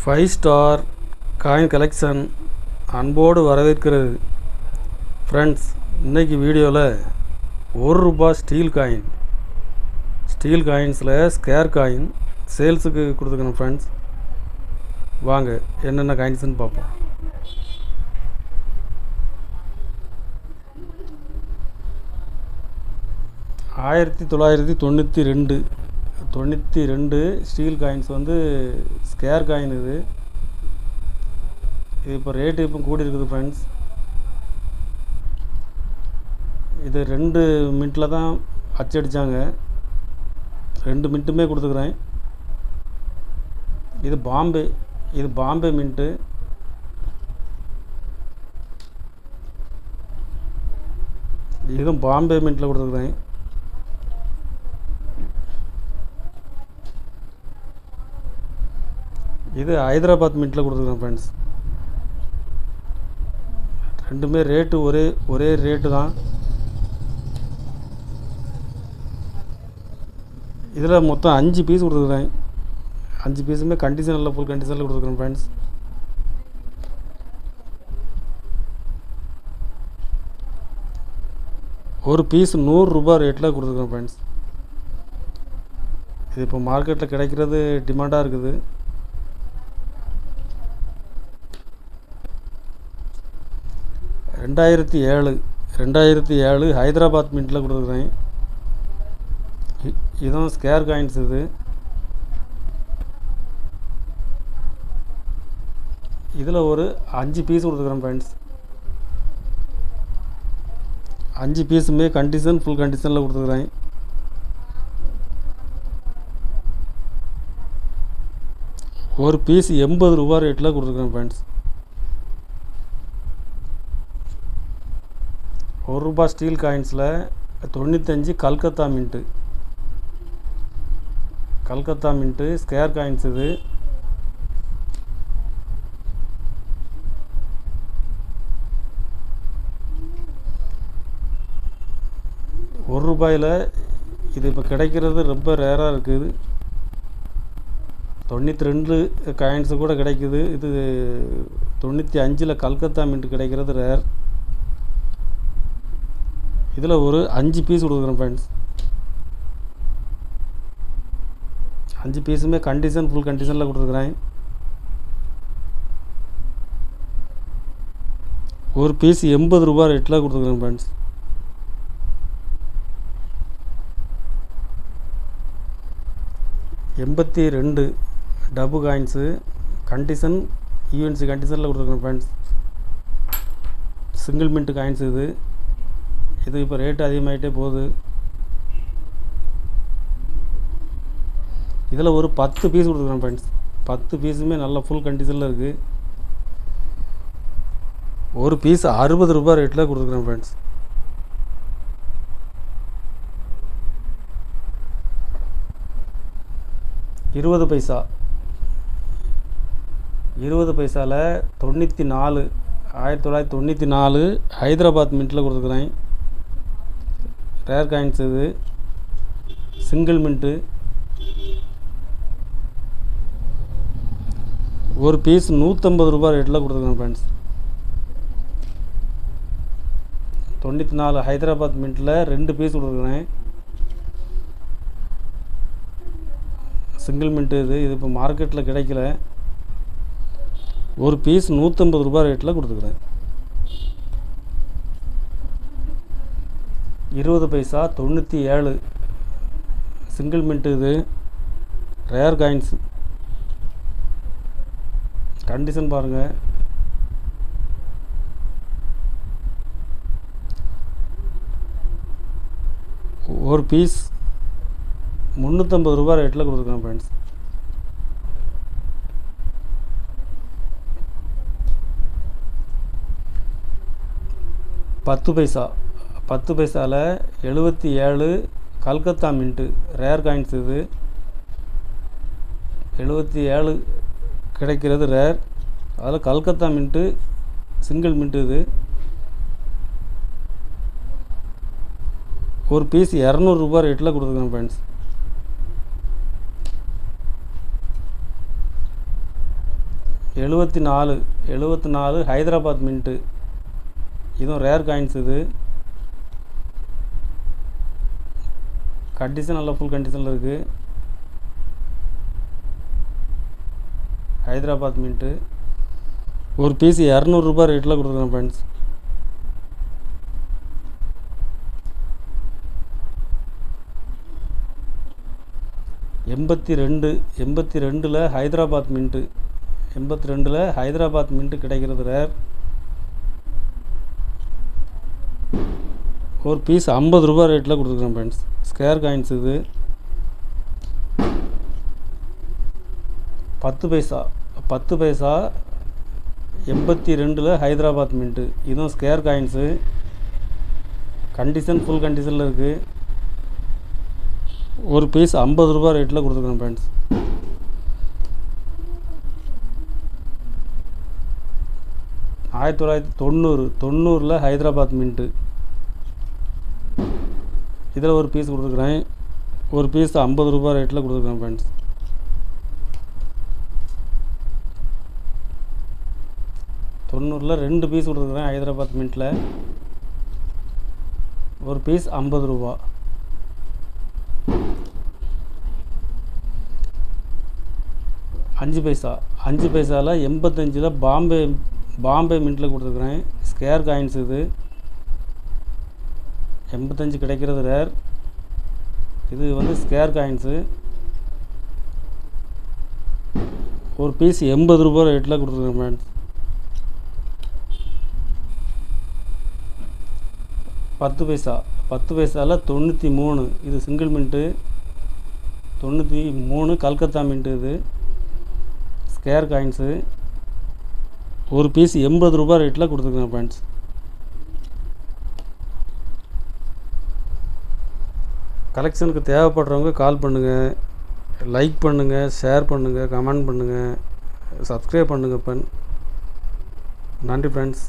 Five star coin collection அன்போடு வரவேற்கிறது. Friends, இன்றைக்கி வீடியோவில் ₹1 ஸ்டீல் காயின்ஸில் ஸ்கேர் காயின் சேல்ஸுக்கு கொடுத்துக்கணும். ஃப்ரெண்ட்ஸ், வாங்க என்னென்ன காயின்ஸ்னு பார்ப்போம். $1992 ஸ்டீல் காயின்ஸ் ஸ்கேர் காயின். இது இப்போ ரேட்டு இப்போ கூடி இருக்குது. ஃப்ரெண்ட்ஸ், இது 2 மினிட்டில் தான் அச்சடித்தாங்க. 2 மினிட்டுமே கொடுத்துக்கிறேன். இது பாம்பே மின்ட்டு. இதுவும் பாம்பே மின்ட்டில் கொடுத்துக்கிறேன். இது ஹைதராபாத் மின்ட்டில் கொடுத்துருக்கேன். ஃப்ரெண்ட்ஸ், ரெண்டுமே ரேட்டு ஒரே ரேட்டு தான். இதில் மொத்தம் 5 பீஸ் கொடுத்துருக்குறேன். 5 பீஸுமே கண்டிஷனில் ஃபுல் கண்டிஷனில் கொடுத்துருக்குறேன். ஃப்ரெண்ட்ஸ், ஒரு பீஸ் ₹100 ரேட்டில் கொடுத்துருக்குறேன். ஃப்ரெண்ட்ஸ், இது இப்போ மார்க்கெட்டில் கிடைக்கிறது டிமாண்டாக இருக்குது. $2007 ஹைதராபாத் மின்ட்டில் கொடுத்துருக்குறேன். இதுவும் ஸ்கேர் காயின்ஸ். இதில் ஒரு 5 பீஸ் கொடுத்துருக்குறேன். ஃப்ரெண்ட்ஸ், 5 பீஸுமே ஃபுல் கண்டிஷனில் கொடுத்துருக்குறேன். ஒரு பீஸ் ₹80 ரேட்டில் கொடுத்துருக்குறேன். ஃப்ரெண்ட்ஸ், ₹1 ஸ்டீல் காயின்ஸில் 95 கல்கத்தா மின்ட்டு ஸ்கேர் காயின்ஸ். இது ₹1 இது இப்போ கிடைக்கிறது ரொம்ப ரேராக இருக்குது. 92 காயின்ஸு கூட கிடைக்குது. இது 95 கல்கத்தா மின்ட்டு கிடைக்கிறது ரேர். இதில் ஒரு 5 பீஸ் கொடுக்குறேன். ஃப்ரெண்ட்ஸ், 5 பீஸுமே ஃபுல் கண்டிஷனில் கொடுத்துருக்குறேன். ஒரு பீஸ் ₹80 ரேட்டில் கொடுத்துருக்குறேன். ஃப்ரெண்ட்ஸ், $82 டபு காயின்ஸு கண்டிஷன் யூஎன்சி கண்டிஷனில் கொடுத்துருக்குறேன். Friends, single mint coins. இது இப்போ ரேட்டு அதிகமாகிட்டே போகுது. இதில் ஒரு 10 பீஸ் கொடுத்துருக்குறேன். ஃப்ரெண்ட்ஸ், 10 பீஸுமே நல்ல ஃபுல் கண்டிஷனில் இருக்குது. ஒரு பீஸ் ₹60 ரேட்டில் கொடுத்துருக்குறேன். ஃப்ரெண்ட்ஸ், $20 பைசாவில் 1994 ஹைதராபாத் மின்ட்டில் கொடுத்துருக்குறேன். Rare coins. இது சிங்கிள் மின்ட்டு. ஒரு பீஸ் ₹150 ரேட்டில் கொடுத்துருக்கேன். ஃப்ரெண்ட்ஸ், 94 ஹைதராபாத் மின்ட்டில் 2 பீஸ் கொடுத்துருக்குறேன். Single mint. இது இப்போ மார்க்கெட்டில் கிடைக்கல. ஒரு பீஸ் ₹150 ரேட்டில் கொடுத்துருக்குறேன். $20 97 சிங்கிள் மின்ட்டு. இது ரேர் காயின்ஸ். கண்டிஷன் பாருங்கள். ஒரு பீஸ் ₹350 ரேட்டில் கொடுத்துருக்கேன். Friends, $10 பைசாவில் 77 Calcutta mint rare coins. இது 77 கிடைக்கிறது ரேர். அதில் கல்கத்தா மின்ட்டு சிங்கிள் மின்ட்டு. இது ஒரு பீஸ் ₹200 ரேட்டில் கொடுத்துருக்கேன். Friends, 74 Hyderabad mint. இதுவும் ரேர் காயின்ஸ். இது கண்டிஷன் நல்ல ஃபுல் கண்டிஷனில் இருக்குது. ஹைதராபாத் மின்ட்டு. ஒரு பீஸ் 200 ரூபாய் ரேட்டில் கொடுத்துருக்கேன் ஃப்ரெண்ட்ஸ். எண்பத்தி ரெண்டில் ஹைதராபாத் மின்ட்டு. 82ல் ஹைதராபாத் மின்ட்டு கிடைக்கிறது ரேர். ஒரு பீஸ் 50 ரூபாய் ரேட்டில் கொடுத்துருக்கேன் ஃப்ரெண்ட்ஸ். Scarce coins. இது 10 பைசா 82ல் ஹைதராபாத் மின்ட்டு. இதுவும் ஸ்கேர் காயின்ஸு. கண்டிஷன் ஃபுல் கண்டிஷனில் இருக்குது. ஒரு பீஸ் 50 ரூபாய் ரேட்டில் கொடுத்துருக்கேன் ஃப்ரெண்ட்ஸ். ஆயிரத்தி 1990ல் ஹைதராபாத் மின்ட்டு. இதில் ஒரு பீஸ் கொடுத்துருக்குறேன். ஒரு பீஸ் 50 ரூபாய் ரேட்டில் கொடுத்துருக்கேன் ஃப்ரெண்ட்ஸ். தொண்ணூறில் 2 பீஸ் கொடுத்துருக்குறேன் ஹைதராபாத் மின்ட்டில். ஒரு பீஸ் 50 ரூபா. அஞ்சு பைசாவில் 85ல் பாம்பே மின்ட்டில் கொடுத்துருக்குறேன். Scarce coins. இது 85 கிடைக்கிறது ரேர். இது வந்து ஸ்கேர் காயின்ஸு. ஒரு பீஸ் 80 ரூபாய் ரேட்டில் கொடுத்துருக்கேன் ஃப்ரெண்ட்ஸ். 10 பைசாவில் 93. இது சிங்கிள் மின்ட்டு. 93 கல்கத்தா மின்ட்டு. இது ஸ்கேர் காயின்ஸு. ஒரு பீஸ் 80 ரூபாய் ரேட்டில் கொடுத்துருக்கேன் ஃப்ரெண்ட்ஸ். கலெக்ஷனுக்கு தேவைப்படுறவங்க கால் பண்ணுங்கள், லைக் பண்ணுங்கள், ஷேர் பண்ணுங்கள், கமெண்ட் பண்ணுங்கள், சப்ஸ்கிரைப் பண்ணுங்கள். நன்றி ஃப்ரெண்ட்ஸ்.